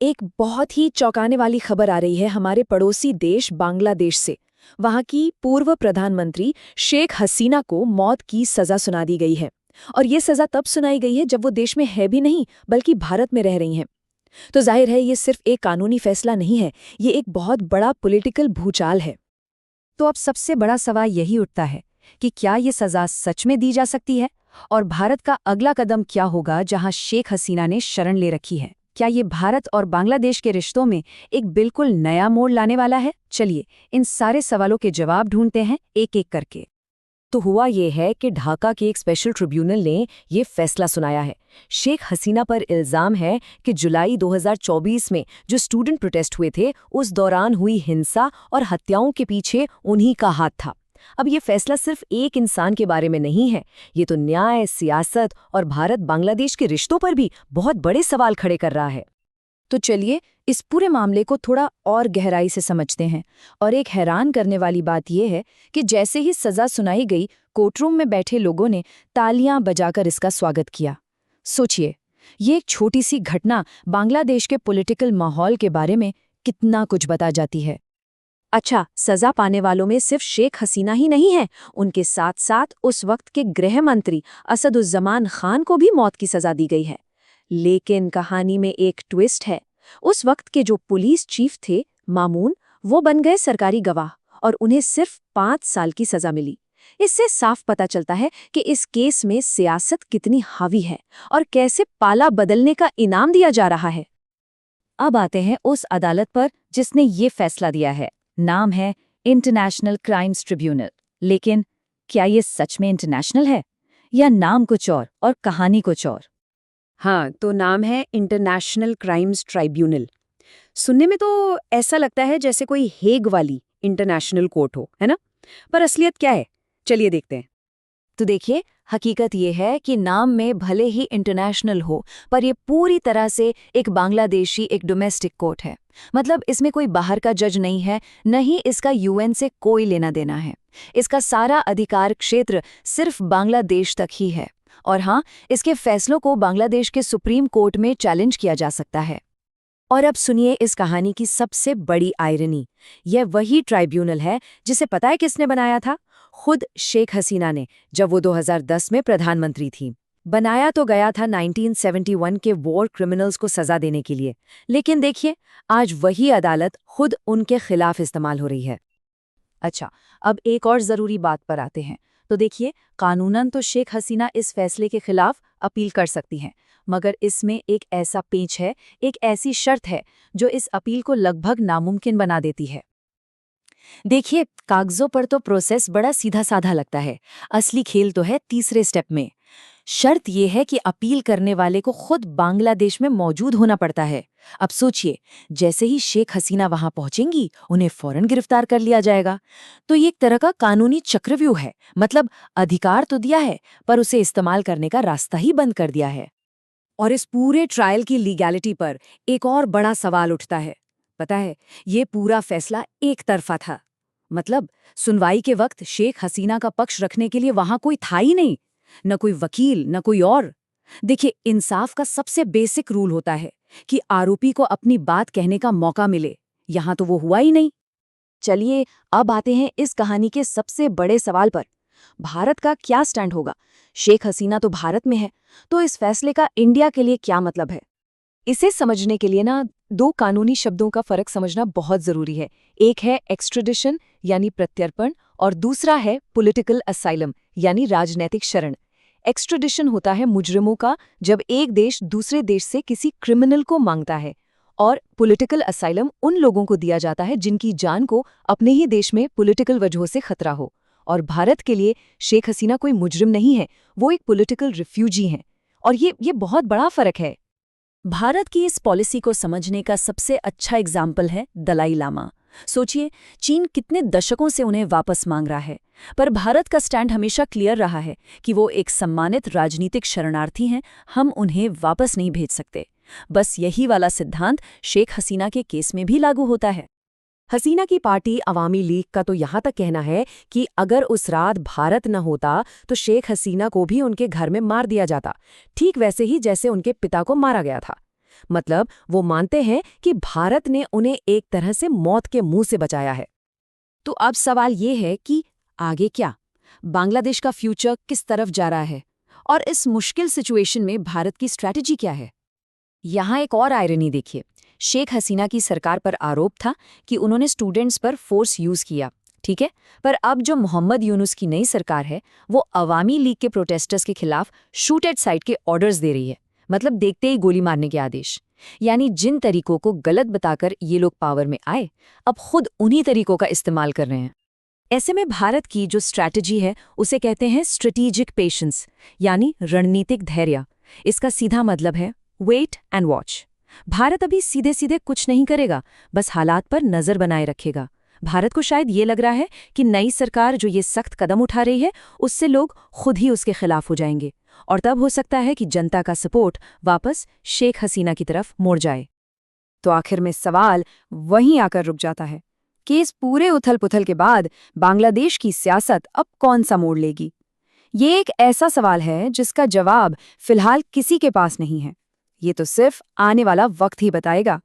एक बहुत ही चौंकाने वाली खबर आ रही है हमारे पड़ोसी देश बांग्लादेश से। वहां की पूर्व प्रधानमंत्री शेख हसीना को मौत की सजा सुना दी गई है। और ये सजा तब सुनाई गई है जब वो देश में है भी नहीं बल्कि भारत में रह रही हैं। तो जाहिर है ये सिर्फ एक कानूनी फैसला नहीं है, ये एक बहुत बड़ा पॉलिटिकल भूचाल है। तो अब सबसे बड़ा सवाल यही उठता है कि क्या ये सजा सच में दी जा सकती है, और भारत का अगला कदम क्या होगा जहां शेख हसीना ने शरण ले रखी है। क्या ये भारत और बांग्लादेश के रिश्तों में एक बिल्कुल नया मोड़ लाने वाला है? चलिए इन सारे सवालों के जवाब ढूंढते हैं एक एक करके। तो हुआ ये है कि ढाका के एक स्पेशल ट्रिब्यूनल ने ये फैसला सुनाया है। शेख हसीना पर इल्जाम है कि जुलाई 2024 में जो स्टूडेंट प्रोटेस्ट हुए थे उस दौरान हुई हिंसा और हत्याओं के पीछे उन्हीं का हाथ था। अब ये फैसला सिर्फ एक इंसान के बारे में नहीं है, ये तो न्याय, सियासत और भारत बांग्लादेश के रिश्तों पर भी बहुत बड़े सवाल खड़े कर रहा है। तो चलिए इस पूरे मामले को थोड़ा और गहराई से समझते हैं। और एक हैरान करने वाली बात यह है कि जैसे ही सजा सुनाई गई, कोर्टरूम में बैठे लोगों ने तालियां बजाकर इसका स्वागत किया। सोचिए, ये एक छोटी सी घटना बांग्लादेश के पॉलिटिकल माहौल के बारे में कितना कुछ बता जाती है। अच्छा, सजा पाने वालों में सिर्फ शेख हसीना ही नहीं है, उनके साथ साथ उस वक्त के गृह मंत्री असदुज्जमान खान को भी मौत की सजा दी गई है। लेकिन कहानी में एक ट्विस्ट है। उस वक्त के जो पुलिस चीफ थे मामून, वो बन गए सरकारी गवाह और उन्हें सिर्फ 5 साल की सजा मिली। इससे साफ पता चलता है कि इस केस में सियासत कितनी हावी है और कैसे पाला बदलने का इनाम दिया जा रहा है। अब आते हैं उस अदालत पर जिसने ये फैसला दिया है। नाम है इंटरनेशनल क्राइम्स ट्रिब्यूनल। लेकिन क्या ये सच में इंटरनेशनल है, या नाम कुछ और कहानी कुछ और? हाँ, तो नाम है इंटरनेशनल क्राइम्स ट्राइब्यूनल। सुनने में तो ऐसा लगता है जैसे कोई हेग वाली इंटरनेशनल कोर्ट हो, है ना? पर असलियत क्या है, चलिए देखते हैं। तो देखिए, हकीकत ये है कि नाम में भले ही इंटरनेशनल हो, पर ये पूरी तरह से एक बांग्लादेशी एक डोमेस्टिक कोर्ट है। मतलब इसमें कोई बाहर का जज नहीं है, न ही इसका यूएन से कोई लेना देना है। इसका सारा अधिकार क्षेत्र सिर्फ बांग्लादेश तक ही है। और हाँ, इसके फैसलों को बांग्लादेश के सुप्रीम कोर्ट में चैलेंज किया जा सकता है। और अब सुनिए इस कहानी की सबसे बड़ी आयरनी। यह वही ट्राइब्यूनल है जिसे पता है किसने बनाया था? खुद शेख हसीना ने, जब वो 2010 में प्रधानमंत्री थी। बनाया तो गया था 1971 के वॉर क्रिमिनल्स को सजा देने के लिए, लेकिन देखिए आज वही अदालत खुद उनके खिलाफ इस्तेमाल हो रही है। अच्छा, अब एक और ज़रूरी बात पर आते हैं। तो देखिए, कानूनन तो शेख हसीना इस फैसले के खिलाफ अपील कर सकती हैं, मगर इसमें एक ऐसा पेंच है, एक ऐसी शर्त है जो इस अपील को लगभग नामुमकिन बना देती है। देखिए, कागजों पर तो प्रोसेस बड़ा सीधा साधा लगता है, असली खेल तो है तीसरे स्टेप में। शर्त यह है कि अपील करने वाले को खुद बांग्लादेश में मौजूद होना पड़ता है। अब सोचिए, जैसे ही शेख हसीना वहां पहुंचेंगी, उन्हें फौरन गिरफ्तार कर लिया जाएगा। तो ये एक तरह का कानूनी चक्रव्यूह है। मतलब अधिकार तो दिया है, पर उसे इस्तेमाल करने का रास्ता ही बंद कर दिया है। और इस पूरे ट्रायल की लीगैलिटी पर एक और बड़ा सवाल उठता है। पता है, ये पूरा फैसला एक तरफा था। मतलब सुनवाई के वक्त शेख हसीना का पक्ष रखने के लिए वहां कोई था ही नहीं, न कोई वकील न कोई और। देखिए, इंसाफ का सबसे बेसिक रूल होता है कि आरोपी को अपनी बात कहने का मौका मिले। यहां तो वो हुआ ही नहीं। चलिए अब आते हैं इस कहानी के सबसे बड़े सवाल पर। भारत का क्या स्टैंड होगा? शेख हसीना तो भारत में है, तो इस फैसले का इंडिया के लिए क्या मतलब है? इसे समझने के लिए ना, दो कानूनी शब्दों का फर्क समझना बहुत जरूरी है। एक है एक्सट्रेडिशन यानी प्रत्यर्पण, और दूसरा है पॉलिटिकल असाइलम यानी राजनैतिक शरण। एक्सट्रेडिशन होता है मुजरिमों का, जब एक देश दूसरे देश से किसी क्रिमिनल को मांगता है। और पॉलिटिकल असाइलम उन लोगों को दिया जाता है जिनकी जान को अपने ही देश में पॉलिटिकल वजहों से खतरा हो। और भारत के लिए शेख हसीना कोई मुजरिम नहीं है, वो एक पॉलिटिकल रिफ्यूजी हैं। और ये बहुत बड़ा फर्क है। भारत की इस पॉलिसी को समझने का सबसे अच्छा एग्जाम्पल है दलाई लामा। सोचिए, चीन कितने दशकों से उन्हें वापस मांग रहा है, पर भारत का स्टैंड हमेशा क्लियर रहा है कि वो एक सम्मानित राजनीतिक शरणार्थी हैं, हम उन्हें वापस नहीं भेज सकते। बस यही वाला सिद्धांत शेख हसीना के केस में भी लागू होता है। हसीना की पार्टी अवामी लीग का तो यहाँ तक कहना है कि अगर उस रात भारत न होता तो शेख हसीना को भी उनके घर में मार दिया जाता, ठीक वैसे ही जैसे उनके पिता को मारा गया था। मतलब वो मानते हैं कि भारत ने उन्हें एक तरह से मौत के मुंह से बचाया है। तो अब सवाल ये है कि आगे क्या? बांग्लादेश का फ्यूचर किस तरफ जा रहा है? और इस मुश्किल सिचुएशन में भारत की स्ट्रैटेजी क्या है? यहाँ एक और आयरनी देखिए। शेख हसीना की सरकार पर आरोप था कि उन्होंने स्टूडेंट्स पर फोर्स यूज किया, ठीक है? पर अब जो मोहम्मद यूनुस की नई सरकार है, वो अवामी लीग के प्रोटेस्टर्स के खिलाफ शूट एट साइट के ऑर्डर्स दे रही है। मतलब देखते ही गोली मारने के आदेश। यानी जिन तरीकों को गलत बताकर ये लोग पावर में आए, अब खुद उन्हीं तरीकों का इस्तेमाल कर रहे हैं। ऐसे में भारत की जो स्ट्रैटेजी है उसे कहते हैं स्ट्रेटेजिक पेशेंस, यानी रणनीतिक धैर्य। इसका सीधा मतलब है वेट एंड वॉच। भारत अभी सीधे सीधे कुछ नहीं करेगा, बस हालात पर नजर बनाए रखेगा। भारत को शायद ये लग रहा है कि नई सरकार जो ये सख्त कदम उठा रही है, उससे लोग खुद ही उसके खिलाफ हो जाएंगे, और तब हो सकता है कि जनता का सपोर्ट वापस शेख हसीना की तरफ मुड़ जाए। तो आखिर में सवाल वहीं आकर रुक जाता है कि इस पूरे उथल-पुथल के बाद बांग्लादेश की सियासत अब कौन सा मोड़ लेगी? ये एक ऐसा सवाल है जिसका जवाब फिलहाल किसी के पास नहीं है। ये तो सिर्फ आने वाला वक्त ही बताएगा।